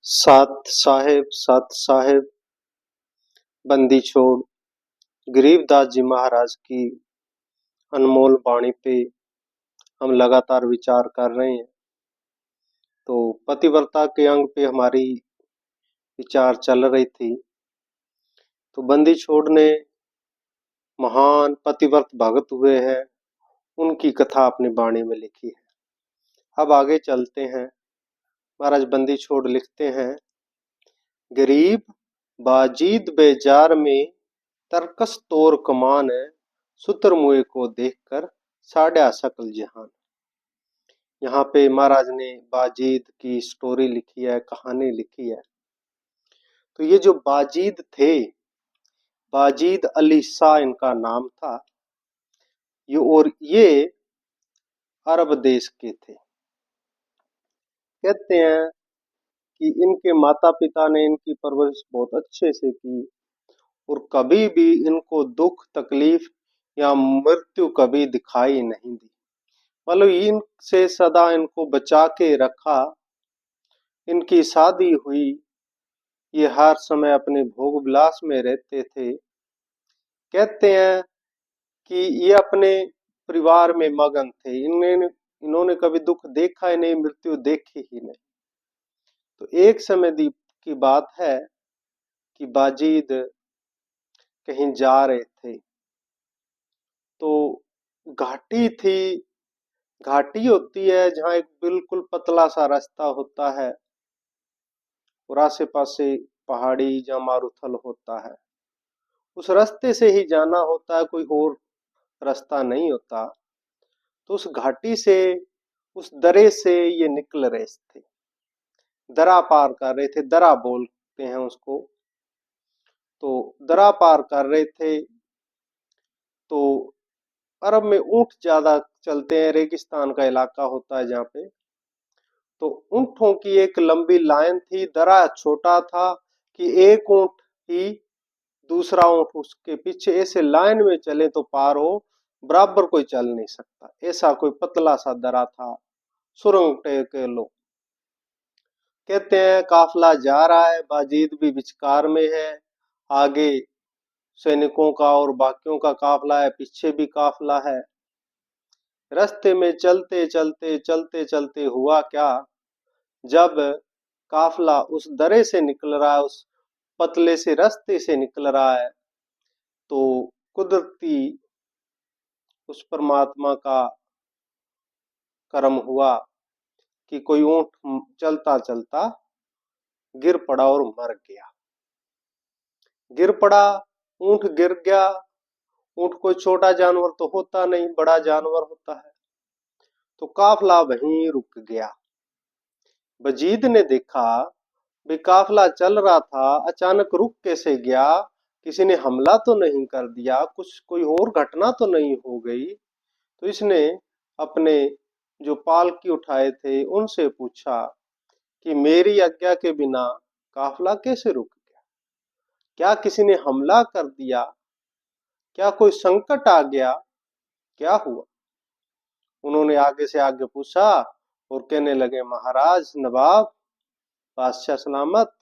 सात साहेब बंदी छोड़ गरीबदास जी महाराज की अनमोल वाणी पे हम लगातार विचार कर रहे हैं। तो पतिव्रता के अंग पे हमारी विचार चल रही थी। तो बंदी छोड़ ने महान पतिव्रत भगत हुए हैं, उनकी कथा अपनी वाणी में लिखी है। अब आगे चलते हैं। महाराज बंदी छोड़ लिखते हैं, गरीब बाजीद बेजार में तरकस तोर कमान है, सुतर मुए को देखकर साड़ा सकल जहान। यहाँ पे महाराज ने बाजीद की स्टोरी लिखी है, कहानी लिखी है। तो ये जो बाजीद थे, बाजीद अली शाह इनका नाम था। ये अरब देश के थे। कहते हैं कि इनके माता पिता ने इनकी परवरिश बहुत अच्छे से की और कभी भी इनको दुख तकलीफ या मृत्यु कभी दिखाई नहीं दी। मतलब इनसे सदा इनको बचा के रखा। इनकी शादी हुई, ये हर समय अपने भोग विलास में रहते थे। कहते हैं कि ये अपने परिवार में मगन थे। इन्होंने कभी दुख देखा ही नहीं, मृत्यु देखी ही नहीं। तो एक समय की बात है कि बाजीद कहीं जा रहे थे, तो घाटी थी। घाटी होती है जहाँ एक बिल्कुल पतला सा रास्ता होता है और आसे पासे पहाड़ी जहाँ मारूथल होता है। उस रास्ते से ही जाना होता है, कोई और रास्ता नहीं होता। तो उस घाटी से, उस दरे से ये निकल रहे थे, दरा पार कर रहे थे। दरा बोलते हैं उसको। तो दरा पार कर रहे थे। तो अरब में ऊंट ज्यादा चलते हैं, रेगिस्तान का इलाका होता है जहाँ पे। तो ऊंटों की एक लंबी लाइन थी। दरा छोटा था कि एक ऊंट ही दूसरा ऊंट उसके पीछे ऐसे लाइन में चले तो पार हो, बराबर कोई चल नहीं सकता। ऐसा कोई पतला सा दरा था, सुरंग के लो। कहते हैं काफिला जा रहा है, बाजीद भी विचकार में है। आगे सैनिकों का और बाकियों का काफिला है, पीछे भी काफिला है। रास्ते में चलते चलते चलते चलते हुआ क्या, जब काफिला उस दरे से निकल रहा है, उस पतले से रास्ते से निकल रहा है, तो कुदरती उस परमात्मा का कर्म हुआ कि कोई ऊंट चलता चलता गिर पड़ा और मर गया। गिर पड़ा, ऊंट गिर गया। ऊंट कोई छोटा जानवर तो होता नहीं, बड़ा जानवर होता है। तो काफिला वहीं रुक गया। बजीद ने देखा भी काफिला चल रहा था, अचानक रुक कैसे गया? किसी ने हमला तो नहीं कर दिया, कुछ कोई और घटना तो नहीं हो गई? तो इसने अपने जो पालकी उठाए थे उनसे पूछा कि मेरी आज्ञा के बिना काफिला कैसे रुक गया? क्या किसी ने हमला कर दिया? क्या कोई संकट आ गया? क्या हुआ? उन्होंने आगे से आगे पूछा और कहने लगे, महाराज नवाब बादशाह सलामत,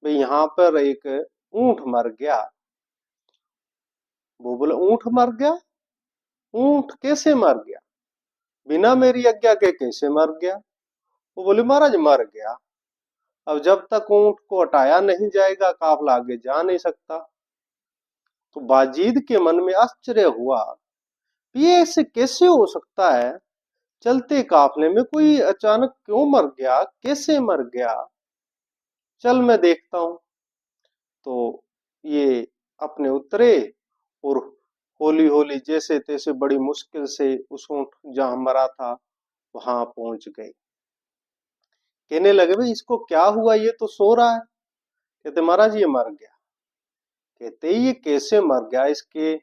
भाई यहाँ पर एक ऊंट मर गया। वो बोले, ऊंट मर गया? ऊंट कैसे मर गया? बिना मेरी आज्ञा के कैसे मर गया? वो बोले, महाराज मर गया। अब जब तक ऊंट को हटाया नहीं जाएगा, काफिला आगे जा नहीं सकता। तो बाजीद के मन में आश्चर्य हुआ, ये ऐसे कैसे हो सकता है? चलते काफिले में कोई अचानक क्यों मर गया, कैसे मर गया? चल मैं देखता हूं। तो ये अपने उतरे और होली होली जैसे तैसे बड़ी मुश्किल से उस ऊंट जहां मरा था वहां पहुंच गए। कहने लगे, भाई इसको क्या हुआ, ये तो सो रहा है। कहते, महाराज ये मर गया। कहते, ये कैसे मर गया? इसके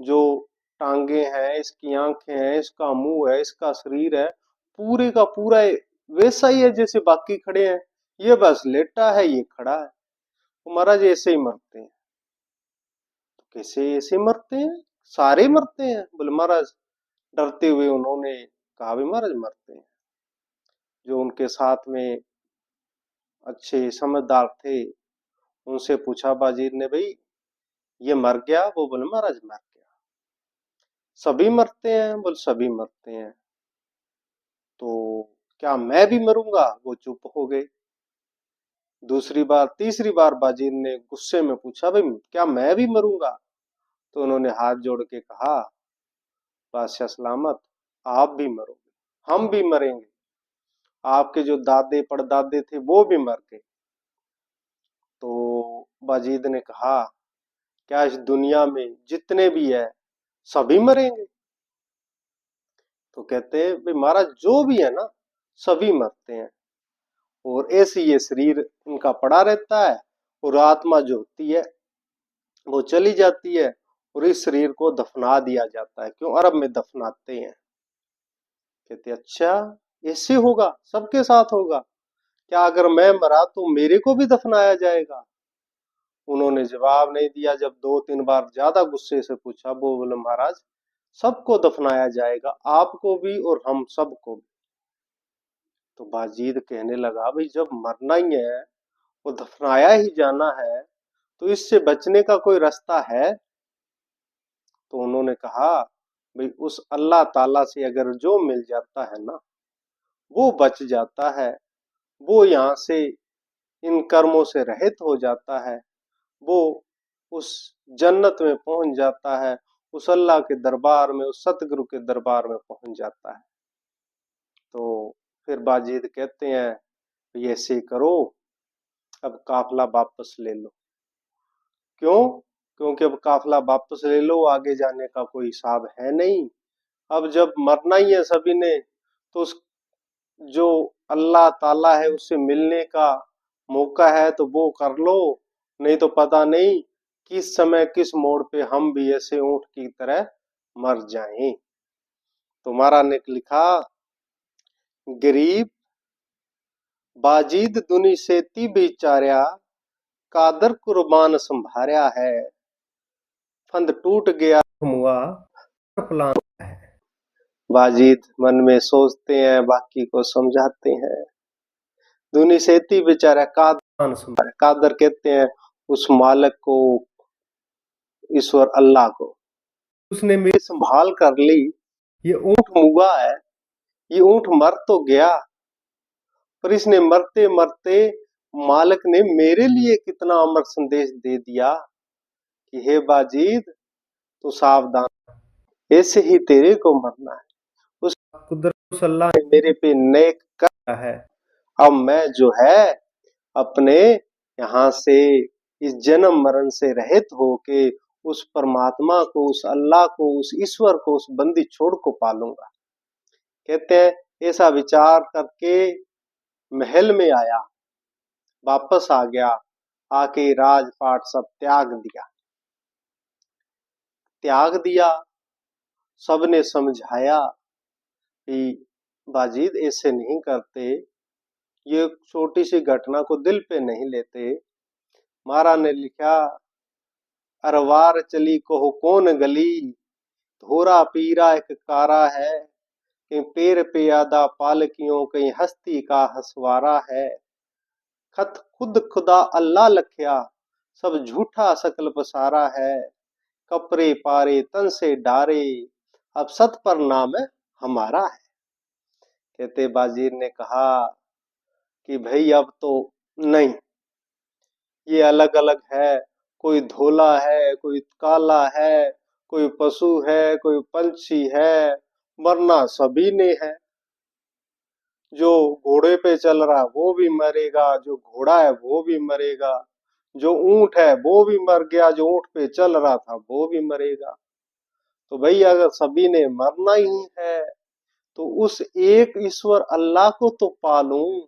जो टांगे हैं, इसकी आंखें हैं, इसका मुंह है, इसका शरीर है, पूरे का पूरा वैसा ही है जैसे बाकी खड़े हैं। ये बस लेटा है, ये खड़ा है। तो महाराज ऐसे ही मरते हैं। तो कैसे ऐसे मरते हैं? सारे मरते हैं? बोले, महाराज डरते हुए उन्होंने कहा, भी महाराज मरते हैं। जो उनके साथ में अच्छे समझदार थे, उनसे पूछा बाजीद ने, भाई ये मर गया? वो बोले महाराज मर गया। सभी मरते हैं? बोले सभी मरते हैं। तो क्या मैं भी मरूंगा? वो चुप हो गए। दूसरी बार तीसरी बार बाजीद ने गुस्से में पूछा, भाई क्या मैं भी मरूंगा? तो उन्होंने हाथ जोड़ के कहा, बादशाह सलामत, आप भी मरोगे, हम भी मरेंगे, आपके जो दादे परदादे थे वो भी मर गए। तो बाजीद ने कहा, क्या इस दुनिया में जितने भी है सभी मरेंगे? तो कहते हैं, भाई महाराज जो भी है ना सभी मरते हैं, और ऐसे ये शरीर इनका पड़ा रहता है, और आत्मा जो होती है वो चली जाती है, और इस शरीर को दफना दिया जाता है। क्यों? अरब में दफनाते हैं। कहते अच्छा ऐसे होगा, सबके साथ होगा? क्या अगर मैं मरा तो मेरे को भी दफनाया जाएगा? उन्होंने जवाब नहीं दिया। जब दो तीन बार ज्यादा गुस्से से पूछा, वो बोले महाराज सबको दफनाया जाएगा, आपको भी और हम सबको भी। तो बाजीद कहने लगा, भाई जब मरना ही है, वो दफनाया ही जाना है, तो इससे बचने का कोई रास्ता है? तो उन्होंने कहा, भाई उस अल्लाह ताला से अगर जो मिल जाता है ना वो बच जाता है, वो यहाँ से इन कर्मों से रहित हो जाता है, वो उस जन्नत में पहुंच जाता है, उस अल्लाह के दरबार में, उस सतगुरु के दरबार में पहुंच जाता है। तो फिर बाजीद कहते हैं, ये ऐसे करो, अब काफिला वापस ले लो। क्यों? क्योंकि अब काफिला वापस ले लो, आगे जाने का कोई हिसाब है नहीं। अब जब मरना ही है सभी ने, तो उस जो अल्लाह ताला है उससे मिलने का मौका है तो वो कर लो, नहीं तो पता नहीं किस समय किस मोड़ पे हम भी ऐसे ऊंट की तरह मर जाएं। तो महाराज ने लिखा, गरीब बाजीद दुनी से ती बेचार्या, कादर कुर्बान संभार्या है, फंद टूट गया मुआ फलाना है। बाजीद मन में सोचते हैं, बाकी को समझाते हैं। दुनी सेती बेचारा कादर संभाले, कादर कहते हैं उस मालिक को, ईश्वर अल्लाह को। उसने मेरी संभाल कर ली। ये ऊंट मुआ है, ये ऊंट मर तो गया, पर इसने मरते मरते मालिक ने मेरे लिए कितना अमर संदेश दे दिया कि हे बाजीद तू सावधान, ऐसे ही तेरे को मरना है। उस कुदरत अल्लाह ने मेरे पे नेक कर है। अब मैं जो है अपने यहाँ से इस जन्म मरण से रहित होके उस परमात्मा को, उस अल्लाह को, उस ईश्वर को, उस बंदी छोड़ को पालूंगा। कहते हैं ऐसा विचार करके महल में आया, वापस आ गया, आके राजपाट सब त्याग दिया। सबने समझाया कि बाजीद ऐसे नहीं करते, ये छोटी सी घटना को दिल पे नहीं लेते। महाराज ने लिखा, अरवार चली को कौन गली, धोरा पीरा एक कारा है, कहीं पैर पे आदा पालकियों, कहीं हस्ती का हसवारा है, खत खुद खुदा अल्लाह लख्या, सब झूठा सकल पसारा है, कपरे पारे तन से डारे, अब सत पर नाम हमारा है। कहते बाजीर ने कहा कि भाई अब तो नहीं, ये अलग अलग है, कोई धोला है, कोई काला है, कोई पशु है, कोई पंछी है, मरना सभी ने है। जो घोड़े पे चल रहा वो भी मरेगा, जो घोड़ा है वो भी मरेगा, जो ऊंट है वो भी मर गया, जो ऊंट पे चल रहा था वो भी मरेगा। तो भाई अगर सभी ने मरना ही है तो उस एक ईश्वर अल्लाह को तो पालूं।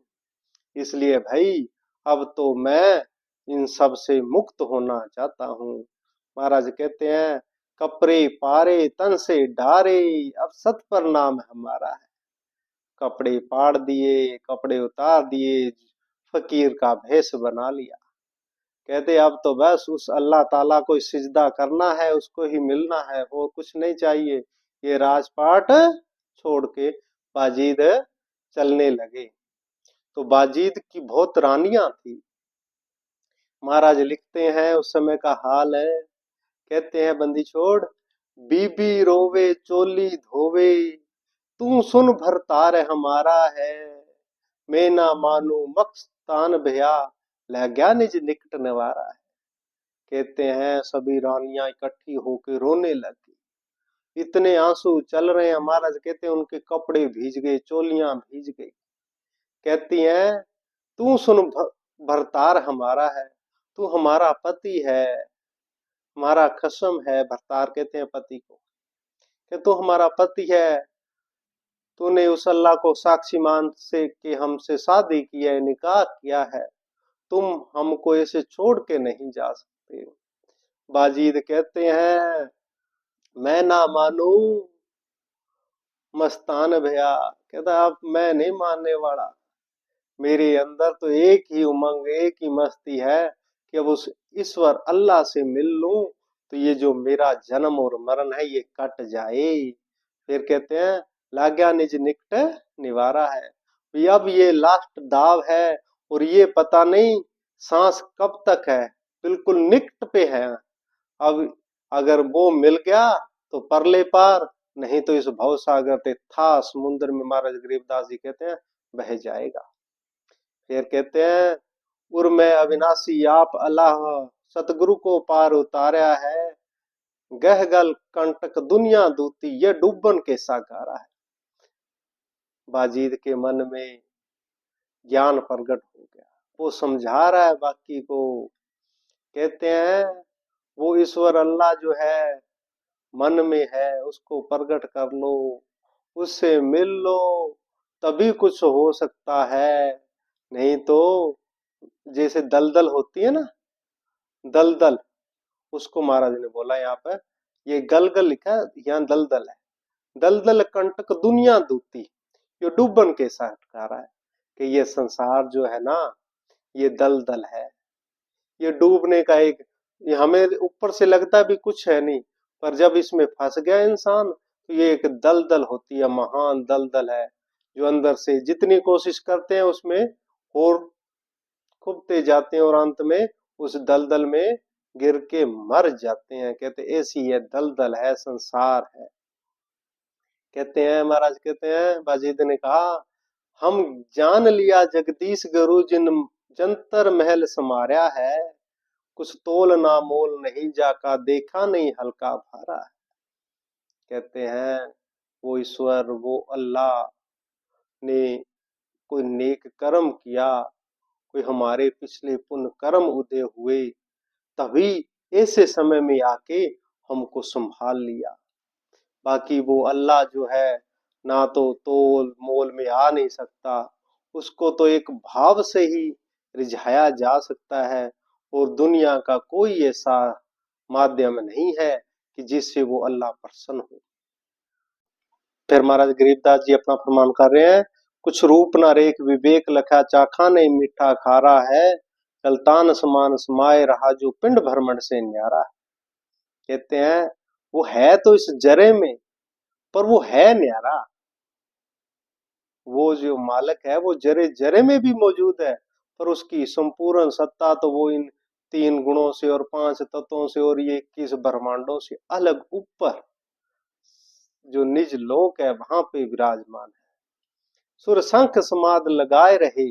इसलिए भाई अब तो मैं इन सब से मुक्त होना चाहता हूँ। महाराज कहते हैं, कपड़े पारे तन से डारे, अब सत पर नाम हमारा है। कपड़े पाड़ दिए, कपड़े उतार दिए, फकीर का भेष बना लिया। कहते अब तो बस उस अल्लाह ताला को सिजदा करना है, उसको ही मिलना है, वो कुछ नहीं चाहिए। ये राजपाट छोड़ के बाजीद चलने लगे। तो बाजीद की बहुत रानियां थी। महाराज लिखते हैं उस समय का हाल है, कहते हैं बंदी छोड़, बीबी रोवे चोली धोवे, तू सुन भरतार हमारा है, मैं ना मानू मस्तान भया, लह गया निज निकट निवारा है। कहते हैं सभी रानियां इकट्ठी होकर रोने लगी, इतने आंसू चल रहे हैं, महाराज कहते हैं उनके कपड़े भीज गए, चोलियां भीज गई। कहती हैं तू सुन भरतार हमारा है, तू हमारा पति है, हमारा खसम है। भरतार कहते हैं पति को कि तू हमारा पति है, तूने उस अल्लाह को साक्षी मान से कि हमसे शादी की है, निकाह किया है, तुम हमको ऐसे छोड़ के नहीं जा सकते। बाजीद कहते हैं मैं ना मानू मस्तान भैया, कहता अब मैं नहीं मानने वाला, मेरे अंदर तो एक ही उमंग, एक ही मस्ती है कि अब उस ईश्वर अल्लाह से मिल लूं तो ये जो मेरा जन्म और मरण है ये कट जाए। फिर कहते हैं लाग्या निज निकट निवारा है, अब ये लास्ट दाव है और ये पता नहीं सांस कब तक है, बिल्कुल निकट पे है। अब अगर वो मिल गया तो परले पार, नहीं तो इस भव सागर ते था समुद्र में महाराज गरीबदास जी कहते हैं बह जाएगा। फिर कहते हैं उर में अविनाशी आप अल्लाह, सतगुरु को पार उतारा है, गह गल कंटक दुनिया दूती, ये डूबन के साकारा है। बाजीद के मन में ज्ञान प्रकट हो गया, वो समझा रहा है बाकी को। कहते हैं वो ईश्वर अल्लाह जो है मन में है, उसको प्रकट कर लो, उससे मिल लो, तभी कुछ हो सकता है, नहीं तो जैसे दलदल होती है ना, दलदल, उसको महाराज ने बोला यहाँ पे, ये गलगल लिखा है यहाँ दलदल है, दलदल कंटक दुनिया दूती, ये डूबन के साथ कह रहा है कि ये संसार जो है ना ये दलदल है, ये डूबने का एक, ये हमें ऊपर से लगता भी कुछ है नहीं, पर जब इसमें फंस गया इंसान तो ये एक दलदल होती है, महान दलदल है, जो अंदर से जितनी कोशिश करते हैं उसमें और खूबते जाते हैं और अंत में उस दलदल में गिर के मर जाते हैं। कहते ऐसी ये दलदल है, संसार है। कहते हैं महाराज, कहते हैं बाजीद ने कहा हम जान लिया जगदीश गुरु जिन जंतर महल समारा है, कुछ तोल ना मोल नहीं जाका, देखा नहीं हल्का भारा है। कहते हैं वो ईश्वर वो अल्लाह ने कोई नेक कर्म किया, कोई हमारे पिछले पुण्य कर्म उदय हुए, तभी ऐसे समय में आके हमको संभाल लिया। बाकी वो अल्लाह जो है ना तो तोल मोल में आ नहीं सकता, उसको तो एक भाव से ही रिझाया जा सकता है, और दुनिया का कोई ऐसा माध्यम नहीं है कि जिससे वो अल्लाह प्रसन्न हो। फिर महाराज गरीबदास जी अपना फरमान कर रहे हैं, कुछ रूप ना रेख विवेक लखा, चाखा नहीं मीठा खारा है, गलतान समान समाये रहा, जो पिंड भ्रमण से न्यारा है। कहते हैं वो है तो इस जरे में, पर वो है न्यारा, वो जो मालिक है वो जरे जरे में भी मौजूद है, पर उसकी संपूर्ण सत्ता तो वो इन 3 गुणों से और 5 तत्वों से और ये 21 ब्रह्मांडों से अलग ऊपर जो निज लोक है वहां पे विराजमान है। सुर शंख समाद लगाए रहे,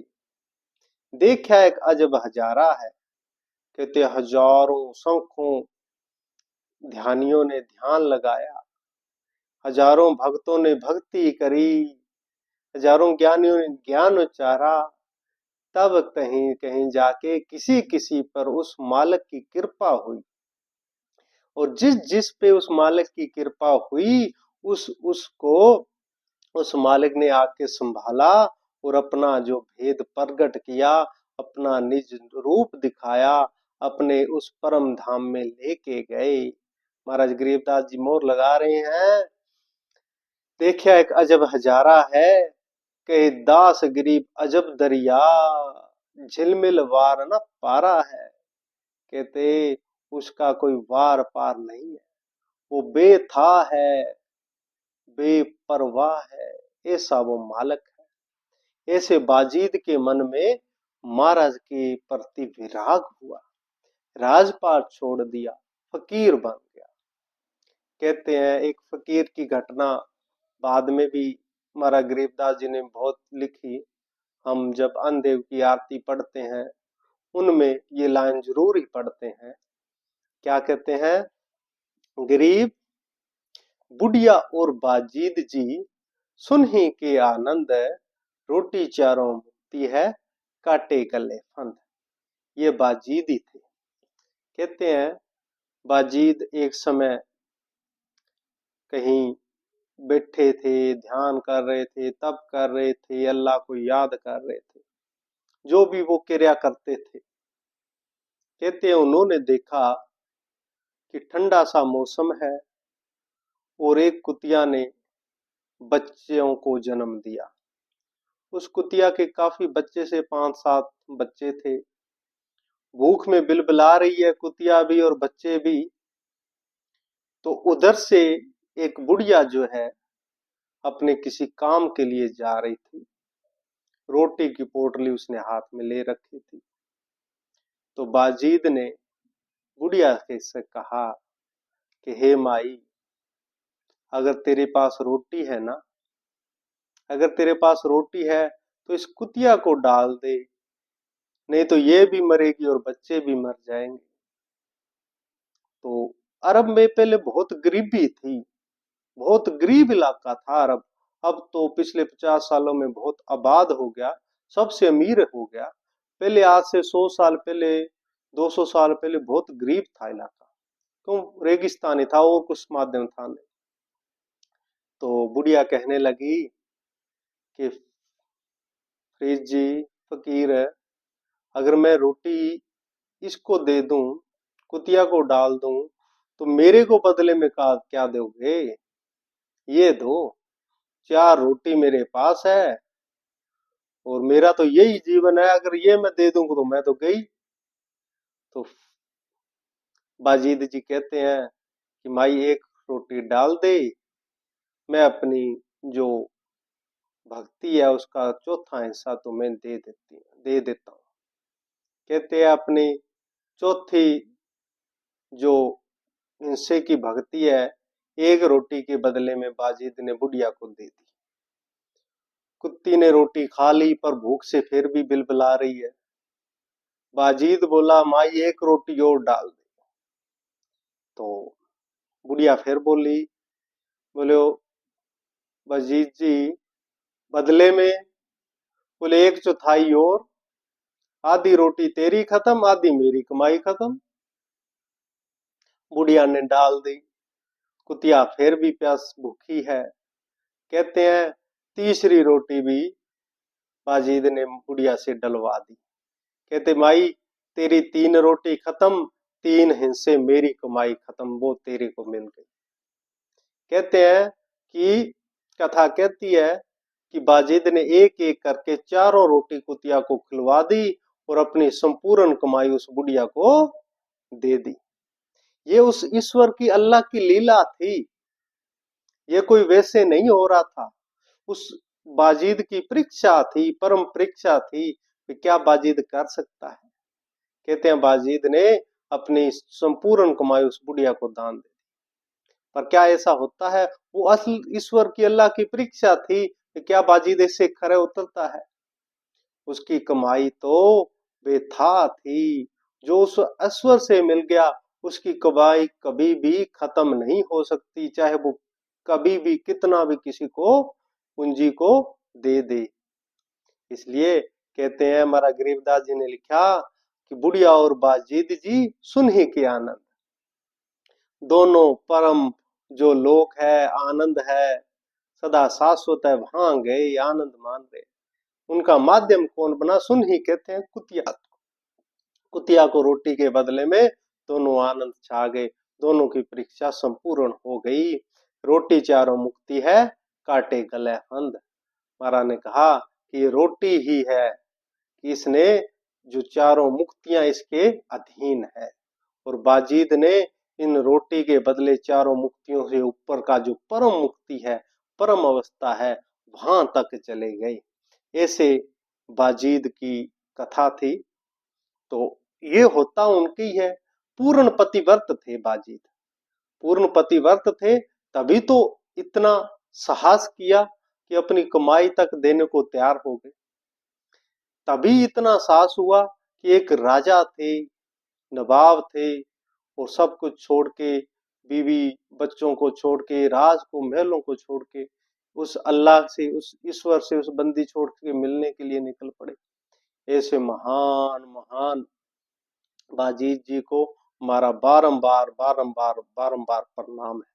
देखा एक अजब हजारा है। कहते हजारों शंखों ध्यानियों ने ध्यान लगाया, हजारों भक्तों ने भक्ति करी, हजारों ज्ञानियों ने ज्ञान उच्चारा, तब कहीं कहीं जाके किसी किसी पर उस मालिक की कृपा हुई, और जिस जिस पे उस मालिक की कृपा हुई उसको उस मालिक ने आके संभाला और अपना जो भेद प्रकट किया, अपना निज रूप दिखाया, अपने उस परम धाम में लेके गए। महाराज गरीबदास जी मोर लगा रहे हैं, देखिया एक अजब हजारा है, कहे दास गरीब अजब दरिया, झिलमिल वार न पारा है। कहते उसका कोई वार पार नहीं है, वो बेथा है, बेपरवाह है, ऐसा वो मालिक है। ऐसे बाजीद के मन में महाराज के प्रति विराग हुआ, राजपाट छोड़ दिया, फकीर बन गया। कहते हैं एक फकीर की घटना बाद में भी महाराज गरीबदास जी ने बहुत लिखी। हम जब अन्नदेव की आरती पढ़ते हैं उनमें ये लाइन जरूर ही पढ़ते हैं। क्या कहते हैं? गरीब बुढ़िया और बाजीद जी सुन ही के आनंद, रोटी चारों मुक्ति है, काटे गले फंद। ये बाजीद ही थे। कहते हैं बाजीद एक समय कहीं बैठे थे, ध्यान कर रहे थे, तप कर रहे थे, अल्लाह को याद कर रहे थे, जो भी वो क्रिया करते थे। कहते हैं उन्होंने देखा कि ठंडा सा मौसम है और एक कुतिया ने बच्चों को जन्म दिया। उस कुतिया के काफी बच्चे से 5-7 बच्चे थे। भूख में बिलबिला रही है कुतिया भी और बच्चे भी। तो उधर से एक बुढ़िया जो है अपने किसी काम के लिए जा रही थी। रोटी की पोटली उसने हाथ में ले रखी थी। तो बाजीद ने बुढ़िया से कहा कि हे माई, अगर तेरे पास रोटी है ना, अगर तेरे पास रोटी है तो इस कुतिया को डाल दे, नहीं तो ये भी मरेगी और बच्चे भी मर जाएंगे। तो अरब में पहले बहुत गरीबी थी, बहुत गरीब इलाका था अरब। अब तो पिछले 50 सालों में बहुत आबाद हो गया, सबसे अमीर हो गया। पहले आज से 100 साल पहले, 200 साल पहले बहुत गरीब था इलाका, क्यों? रेगिस्तानी था और कुछ माध्यम था नहीं। तो बुढ़िया कहने लगी कि फरीद जी, फकीर, अगर मैं रोटी इसको दे दूं, कुतिया को डाल दूं, तो मेरे को बदले में क्या दोगे? ये दो, 4 रोटी मेरे पास है और मेरा तो यही जीवन है, अगर ये मैं दे दूंगा तो मैं तो गई। तो बाजीद जी कहते हैं कि माई एक रोटी डाल दे, मैं अपनी जो भक्ति है उसका चौथा हिस्सा तुम्हें दे देता हूँ। कहते हैं अपनी चौथी जो हिस्से की भक्ति है, एक रोटी के बदले में बाजीद ने बुढ़िया को दे दी। कुत्ती ने रोटी खा ली पर भूख से फिर भी बिलबिला रही है। बाजीद बोला माई एक रोटी और डाल दे। तो बुढ़िया फिर बोली, बोले बाजीद जी, बदले में? बोले 1/4 और, आधी रोटी तेरी खत्म, आधी मेरी कमाई खत्म। बुढ़िया ने डाल दी। कुतिया फिर भी प्यास भूखी है। कहते हैं तीसरी रोटी भी बाजीद ने बुढ़िया से डलवा दी। कहते माई तेरी 3 रोटी खत्म, 3 हिस्से मेरी कमाई खत्म, वो तेरे को मिल गई। कहते हैं कि कथा कहती है कि बाजीद ने एक एक करके चारों रोटी कुतिया को खिलवा दी और अपनी संपूर्ण कमाई उस बुढ़िया को दे दी। ये उस ईश्वर की, अल्लाह की लीला थी। ये कोई वैसे नहीं हो रहा था। उस बाजीद की परीक्षा थी, परम परीक्षा थी कि क्या बाजीद कर सकता है। कहते हैं बाजीद ने अपनी संपूर्ण कमाई उस बुढ़िया को दान दे दी। पर क्या ऐसा होता है? वो असल ईश्वर की, अल्लाह की परीक्षा थी कि क्या बाजीद ऐसे खरे उतरता है? उसकी कमाई तो बेथा थी। जो उस ईश्वर से मिल गया उसकी कमाई कभी भी खत्म नहीं हो सकती, चाहे वो कभी भी कितना भी किसी को पूंजी को दे दे। इसलिए कहते हैं, हमारा गरीबदास जी ने लिखा कि बुढ़िया और बाजीद जी सुन ही के आनंद, दोनों परम जो लोक है, आनंद है, सदा शाश्वत है, वहां गए आनंद मान रहे। उनका माध्यम कौन बना? सुन ही कहते हैं कुतिया। कुतिया को रोटी के बदले में दोनों आनंद छा गए, दोनों की परीक्षा संपूर्ण हो गई। रोटी चारों मुक्ति है, काटे गले फंद। महाराज ने कहा कि ये रोटी ही है कि इसने जो चारों मुक्तियां इसके अधीन है, और बाजीद ने इन रोटी के बदले चारों मुक्तियों से ऊपर का जो परम मुक्ति है, परम अवस्था है, वहां तक चले गए। ऐसे बाजीद की कथा थी। तो ये होता उनकी है। पूर्ण पतिव्रत थे बाजीद, पूर्ण पतिव्रत थे, तभी तो इतना साहस किया कि अपनी कमाई तक देने को तैयार हो गए। तभी इतना साहस हुआ कि एक राजा थे, नवाब थे, और सब कुछ छोड़ के, बीवी बच्चों को छोड़ के, राज को महलों को छोड़ के, उस अल्लाह से, उस ईश्वर से, उस बंदी छोड़ के मिलने के लिए निकल पड़े। ऐसे महान महान बाजीत जी को हमारा बारंबार बारंबार बारंबार प्रणाम है।